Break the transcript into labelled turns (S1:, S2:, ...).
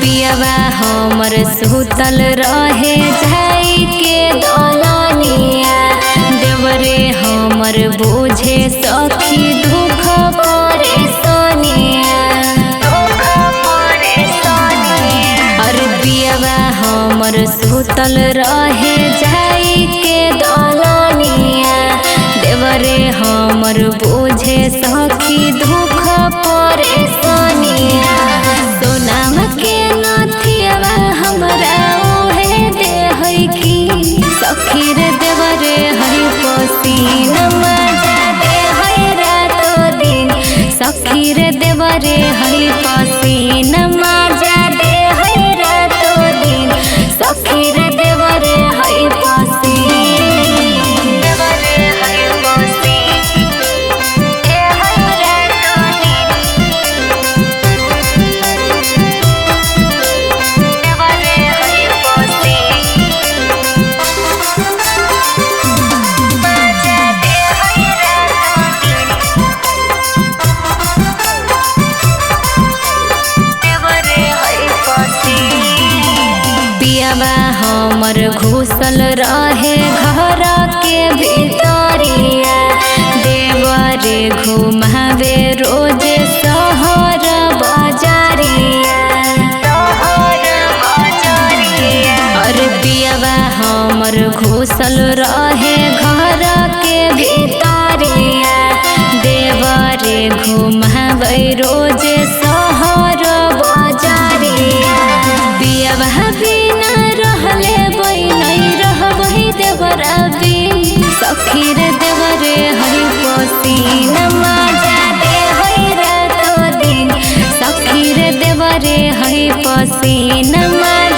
S1: पियवा हमर सुतल रहे जाई के दलनिया। देवरे हमर बुझे सखी दुख परेशानिया। अरे पियवा हमर सुतल रहे जाई के दलनिया। देवरे हमर बुझे सखी दुख परेशानिया। सोनाम के नथियावा हमरा ओहे दे है की सखी रे। देवरे हरि पसीन मजा दे है रातो दिन सखी रे। देवरे हरि पसीन मजा दे है रातो दिन सखी रे। देवरे हरि पसीन हमर घुसल रहे घर के भीतरिया। देवरे घुमावे रोज शहर बाजारिया। अरे पियवा हमर घुसल रहे घर के भीतरिया। देवरे घुमावे रोज शहर बाजारिया। पियवा बिना रहले नहीं रहबही देवरा बिन सखी रे। देवरे हरि पसीन मजा दे है रातो दिन सखी रे। देवरे हरि पसीन मजा